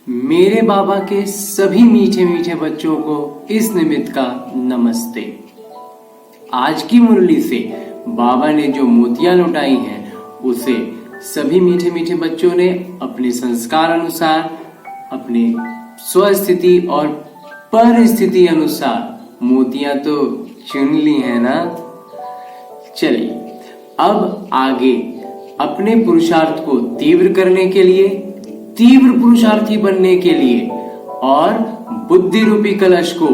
मेरे बाबा के सभी मीठे मीठे बच्चों को इस निमित्त का नमस्ते। आज की मुरली से बाबा ने जो मोतियां लुटाई हैं उसे सभी मीठे मीठे बच्चों ने अपने संस्कार अनुसार, अपने स्वस्थिति और परिस्थिति अनुसार मोतियां तो चुन ली है ना। चलिए अब आगे अपने पुरुषार्थ को तीव्र करने के लिए, तीव्र पुरुषार्थी बनने के लिए और बुद्धि रूपी कलश को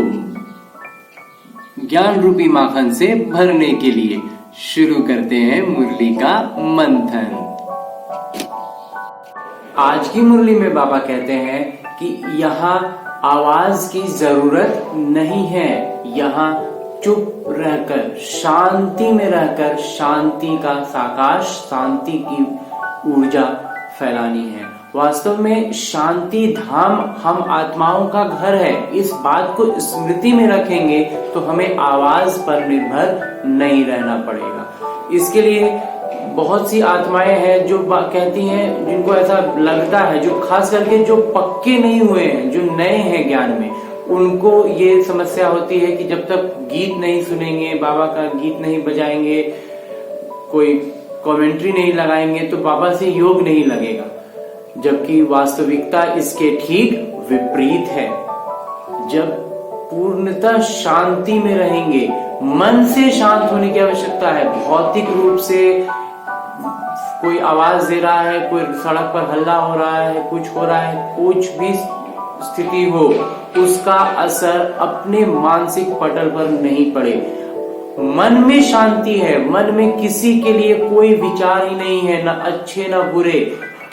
ज्ञान रूपी माखन से भरने के लिए शुरू करते हैं मुरली का मंथन। आज की मुरली में बाबा कहते हैं कि यहाँ आवाज की जरूरत नहीं है, यहाँ चुप रहकर, शांति में रहकर शांति का साकाश, शांति की ऊर्जा फैलानी है। वास्तव में शांति धाम हम आत्माओं का घर है। इस बात को स्मृति में रखेंगे तो हमें आवाज पर निर्भर नहीं रहना पड़ेगा। इसके लिए बहुत सी आत्माएं हैं जो कहती हैं, जिनको ऐसा लगता है, जो खास करके जो पक्के नहीं हुए हैं, जो नए हैं ज्ञान में, उनको ये समस्या होती है कि जब तक गीत नहीं सुनेंगे, बाबा का गीत नहीं बजाएंगे, कोई कमेंट्री नहीं लगाएंगे तो बाबा से योग नहीं लगेगा। जबकि वास्तविकता इसके ठीक विपरीत है। जब पूर्णतः शांति में रहेंगे, मन से शांत होने की आवश्यकता है। भौतिक रूप से कोई आवाज दे रहा है, कोई सड़क पर हल्ला हो रहा है, कुछ हो रहा है, कुछ भी स्थिति हो, उसका असर अपने मानसिक पटल पर नहीं पड़े। मन में शांति है, मन में किसी के लिए कोई विचार ही नहीं है, न अच्छे न बुरे,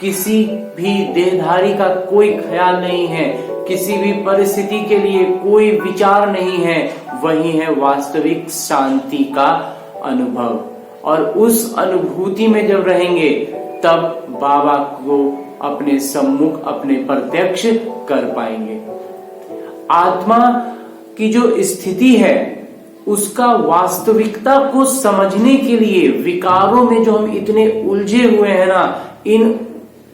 किसी भी देहधारी का कोई ख्याल नहीं है, किसी भी परिस्थिति के लिए कोई विचार नहीं है, वही है वास्तविक शांति का अनुभव। और उस अनुभूति में जब रहेंगे तब बाबा को अपने सम्मुख, अपने प्रत्यक्ष कर पाएंगे। आत्मा की जो स्थिति है उसका वास्तविकता को समझने के लिए विकारों में जो हम इतने उलझे हुए हैं ना, इन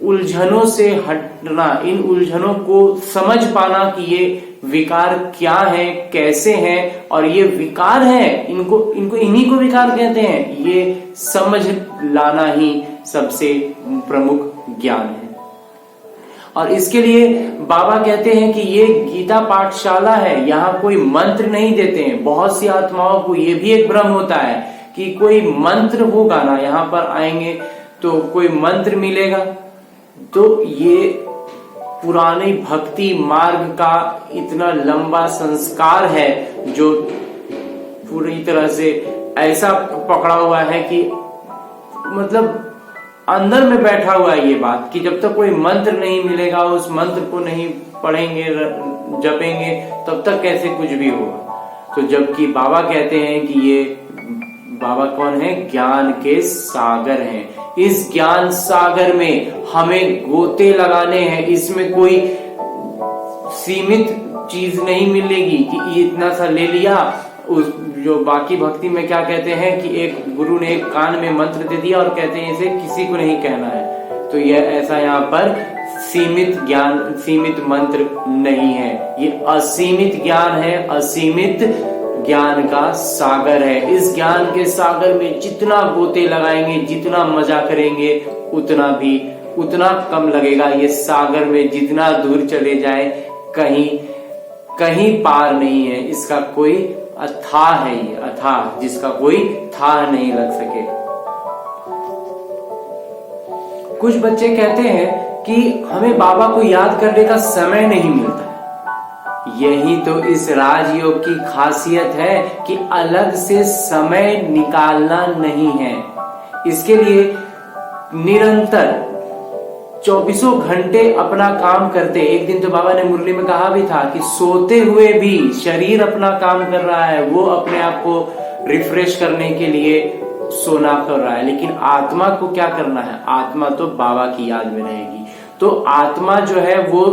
उलझनों से हटना, इन उलझनों को समझ पाना कि ये विकार क्या है, कैसे हैं और ये विकार है, इनको इन्हीं को विकार कहते हैं, ये समझ लाना ही सबसे प्रमुख ज्ञान है। और इसके लिए बाबा कहते हैं कि ये गीता पाठशाला है, यहाँ कोई मंत्र नहीं देते हैं। बहुत सी आत्माओं को ये भी एक भ्रम होता है कि कोई मंत्र होगा ना, यहाँ पर आएंगे तो कोई मंत्र मिलेगा। तो ये पुराने भक्ति मार्ग का इतना लंबा संस्कार है जो पूरी तरह से ऐसा पकड़ा हुआ है कि मतलब अंदर में बैठा हुआ है ये बात कि जब तक कोई मंत्र नहीं मिलेगा, उस मंत्र को नहीं पढ़ेंगे, जपेंगे, तब तक कैसे कुछ भी होगा। तो जबकि बाबा कहते हैं कि ये बाबा कौन है? ज्ञान के सागर हैं। इस ज्ञान सागर में हमें गोते लगाने हैं। इसमें कोई सीमित चीज नहीं मिलेगी कि इतना सा ले लिया। उस जो बाकी भक्ति में क्या कहते हैं कि एक गुरु ने एक कान में मंत्र दे दिया और कहते हैं इसे किसी को नहीं कहना है। तो यह ऐसा यहाँ पर सीमित ज्ञान, सीमित मंत्र नहीं है, ये असीमित ज्ञान है, असीमित ज्ञान का सागर है। इस ज्ञान के सागर में जितना गोते लगाएंगे, जितना मजा करेंगे, उतना कम लगेगा। ये सागर में जितना दूर चले जाए कहीं पार नहीं है। इसका कोई अथाह है, ये अथाह जिसका कोई था नहीं लग सके। कुछ बच्चे कहते हैं कि हमें बाबा को याद करने का समय नहीं मिलता। यही तो इस राजयोग की खासियत है कि अलग से समय निकालना नहीं है। इसके लिए निरंतर 24 घंटे अपना काम करते। एक दिन तो बाबा ने मुरली में कहा भी था कि सोते हुए भी शरीर अपना काम कर रहा है, वो अपने आप को रिफ्रेश करने के लिए सोना कर रहा है, लेकिन आत्मा को क्या करना है? आत्मा तो बाबा की याद में रहेगी। तो आत्मा जो है वो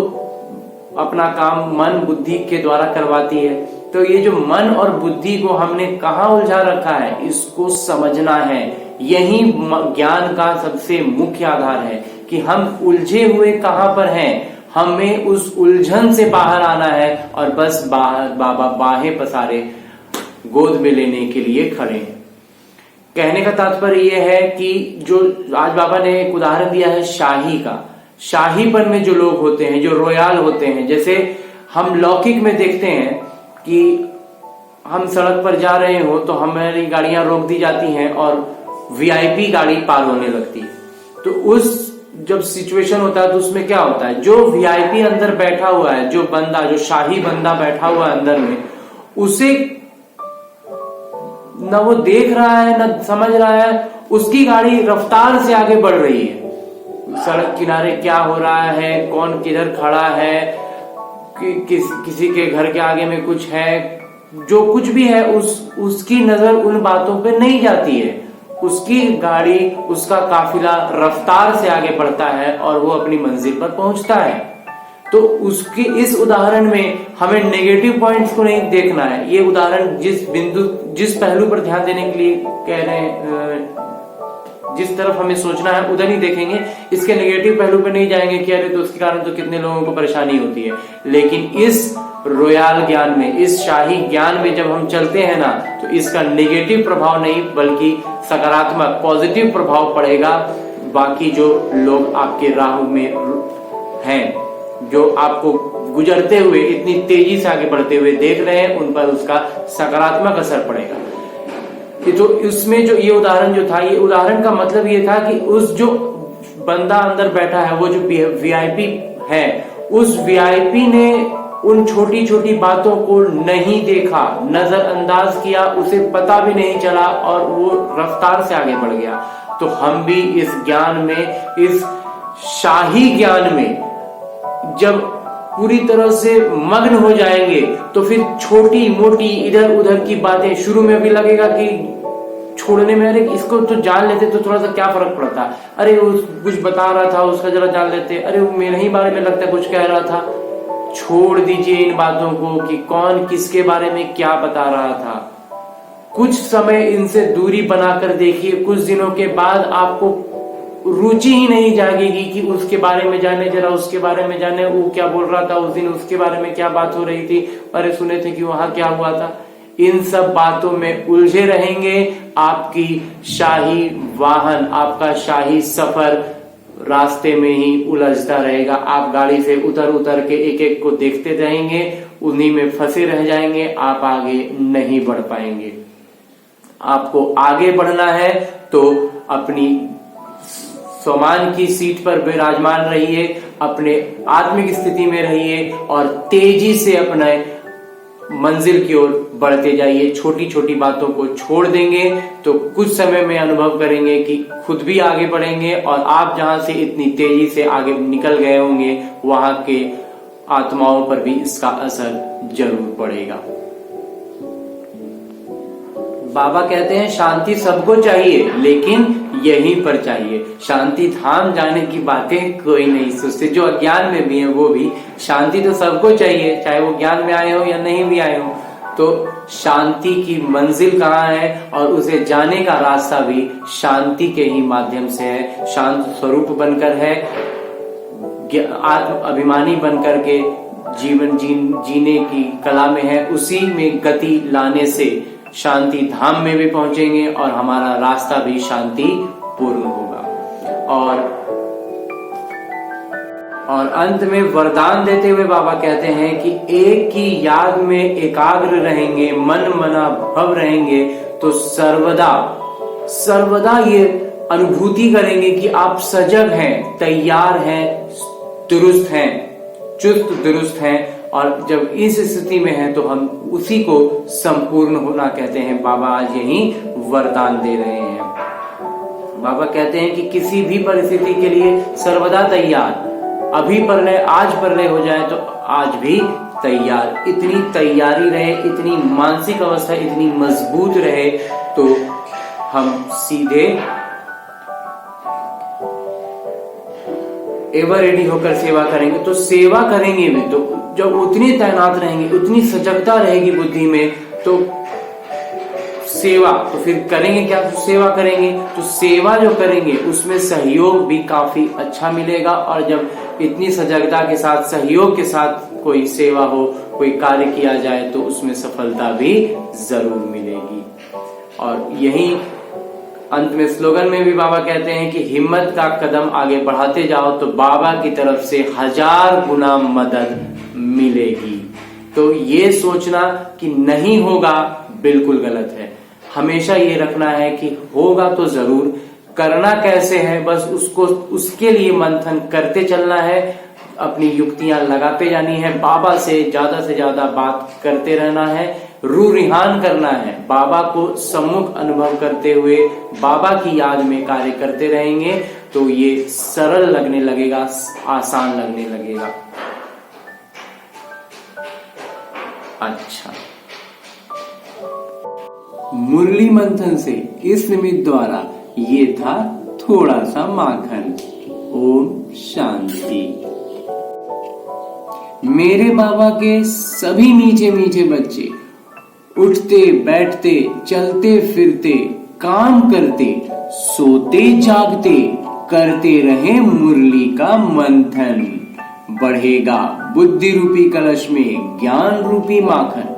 अपना काम मन बुद्धि के द्वारा करवाती है। तो ये जो मन और बुद्धि को हमने कहाँ उलझा रखा है, इसको समझना है। यही ज्ञान का सबसे मुख्य आधार है कि हम उलझे हुए कहाँ पर हैं। हमें उस उलझन से बाहर आना है और बस बाबा बाहें पसारे गोद में लेने के लिए खड़े हैं। कहने का तात्पर्य यह है कि जो आज बाबा ने एक उदाहरण दिया है शाही का, शाहीपन में जो लोग होते हैं, जो रॉयल होते हैं, जैसे हम लौकिक में देखते हैं कि हम सड़क पर जा रहे हो तो हमारी गाड़ियां रोक दी जाती हैं और वीआईपी गाड़ी पार होने लगती है। तो उस जब सिचुएशन होता है तो उसमें क्या होता है, जो वीआईपी अंदर बैठा हुआ है, जो बंदा, जो शाही बंदा बैठा हुआ है अंदर में, उसे न वो देख रहा है न समझ रहा है, उसकी गाड़ी रफ्तार से आगे बढ़ रही है। सड़क किनारे क्या हो रहा है, कौन किधर खड़ा है, किसी के घर के आगे में कुछ है, जो कुछ भी है उसकी नजर उन बातों पे नहीं जाती है। उसकी गाड़ी, उसका काफिला रफ्तार से आगे बढ़ता है और वो अपनी मंजिल पर पहुंचता है। तो उसके इस उदाहरण में हमें नेगेटिव पॉइंट्स को नहीं देखना है। ये उदाहरण जिस पहलू पर ध्यान देने के लिए कह रहे हैं, जिस तरफ हमें सोचना है उधर ही देखेंगे, इसके नेगेटिव पहलू पे नहीं जाएंगे कि अरे तो उसके कारण तो कितने लोगों को परेशानी होती है। लेकिन इस रॉयल ज्ञान में, इस शाही ज्ञान में जब हम चलते हैं ना, तो इसका नेगेटिव प्रभाव नहीं बल्कि सकारात्मक पॉजिटिव प्रभाव पड़ेगा। बाकी जो लोग आपके राह में हैं, जो आपको गुजरते हुए इतनी तेजी से आगे बढ़ते हुए देख रहे हैं, उन पर उसका सकारात्मक असर पड़ेगा। तो उसमें जो ये उदाहरण जो था, ये उदाहरण का मतलब ये था कि उस जो बंदा अंदर बैठा है, वो जो वीआईपी है, उस वीआईपी ने उन छोटी छोटी बातों को नहीं देखा, नजरअंदाज किया, उसे पता भी नहीं चला और वो रफ्तार से आगे बढ़ गया। तो हम भी इस ज्ञान में, इस शाही ज्ञान में जब पूरी तरह से मग्न हो जाएंगे तो फिर छोटी मोटी इधर उधर की बातें, शुरू में भी लगेगा कि छोड़ने में, अरे इसको तो जान लेते तो थोड़ा सा क्या फर्क पड़ता, अरे कुछ बता रहा था उसका जरा जान लेते, अरे वो मेरे ही बारे में लगता है कुछ कह रहा था। छोड़ दीजिए इन बातों को कि कौन किसके बारे में क्या बता रहा था। कुछ समय इनसे दूरी बनाकर देखिए, कुछ दिनों के बाद आपको रुचि ही नहीं जागेगी कि उसके बारे में जाने, जरा उसके बारे में जाने, वो क्या बोल रहा था उस दिन, उसके बारे में क्या बात हो रही थी, अरे सुने थे कि वहां क्या हुआ था। इन सब बातों में उलझे रहेंगे, आपकी शाही वाहन, आपका शाही सफर रास्ते में ही उलझता रहेगा। आप गाड़ी से उतर उतर के एक एक को देखते रहेंगे, उन्हीं में फंसे रह जाएंगे, आप आगे नहीं बढ़ पाएंगे। आपको आगे बढ़ना है तो अपनी सम्मान की सीट पर विराजमान रहिए, अपने आत्मिक स्थिति में रहिए और तेजी से अपने मंजिल की ओर बढ़ते जाइए। छोटी छोटी बातों को छोड़ देंगे तो कुछ समय में अनुभव करेंगे कि खुद भी आगे बढ़ेंगे और आप जहां से इतनी तेजी से आगे निकल गए होंगे, वहां के आत्माओं पर भी इसका असर जरूर पड़ेगा। बाबा कहते हैं शांति सबको चाहिए, लेकिन यहीं पर चाहिए। शांति धाम जाने की बातें कोई नहीं सोचते, जो अज्ञान में भी है वो भी। शांति तो सबको चाहिए, चाहे वो ज्ञान में आए हो या नहीं भी आए हो। तो शांति की मंजिल कहाँ है और उसे जाने का रास्ता भी शांति के ही माध्यम से है। शांत स्वरूप बनकर है, आत्म अभिमानी बनकर के जीवन जीने की कला में है। उसी में गति लाने से शांति धाम में भी पहुंचेंगे और हमारा रास्ता भी शांति पूर्ण होगा। और अंत में वरदान देते हुए बाबा कहते हैं कि एक की याद में एकाग्र रहेंगे, मन मना भव रहेंगे, तो सर्वदा ये अनुभूति करेंगे कि आप सजग हैं, तैयार हैं, दुरुस्त हैं, चुस्त दुरुस्त हैं। और जब इस स्थिति में है तो हम उसी को संपूर्ण होना कहते हैं। बाबा आज यही वरदान दे रहे हैं। बाबा कहते हैं कि किसी भी परिस्थिति के लिए सर्वदा तैयार। अभी प्रलय, आज प्रलय हो जाए तो आज भी तैयार। इतनी तैयारी रहे, इतनी मानसिक अवस्था इतनी मजबूत रहे तो हम सीधे एवर रेडी होकर सेवा करेंगे। तो सेवा करेंगे भी तो जब उतनी तैनात रहेंगे, उतनी सजगता रहेगी बुद्धि में, तो सेवा तो फिर करेंगे क्या, तो सेवा करेंगे। तो सेवा जो करेंगे उसमें सहयोग भी काफी अच्छा मिलेगा। और जब इतनी सजगता के साथ, सहयोग के साथ कोई सेवा हो, कोई कार्य किया जाए तो उसमें सफलता भी जरूर मिलेगी। और यही अंत में स्लोगन में भी बाबा कहते हैं कि हिम्मत का कदम आगे बढ़ाते जाओ तो बाबा की तरफ से 1000 गुना मदद मिलेगी। तो ये सोचना कि नहीं होगा बिल्कुल गलत है। हमेशा ये रखना है कि होगा तो जरूर, करना कैसे है बस उसको, उसके लिए मंथन करते चलना है, अपनी युक्तियां लगाते जानी है, बाबा से ज्यादा बात करते रहना है, रूह रिहान करना है, बाबा को सम्मुख अनुभव करते हुए बाबा की याद में कार्य करते रहेंगे तो ये सरल लगने लगेगा, आसान लगने लगेगा। अच्छा, मुरली मंथन से इस निमित्त द्वारा ये था थोड़ा सा माखन। ओम शांति। मेरे बाबा के सभी मीठे मीठे बच्चे उठते बैठते चलते फिरते काम करते सोते जागते करते रहे मुरली का मंथन। बढ़ेगा बुद्धि रूपी कलश में ज्ञान रूपी माखन।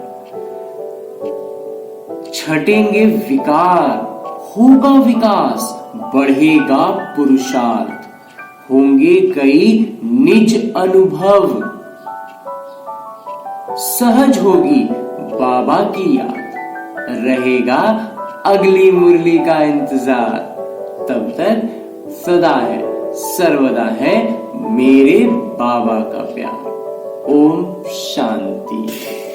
छटेंगे विकार, होगा विकास, बढ़ेगा पुरुषार्थ, होंगे कई निज अनुभव, सहज होगी बाबा की याद, रहेगा अगली मुरली का इंतजार। तब तक सदा है सर्वदा है मेरे बाबा का प्यार। ओम शांति।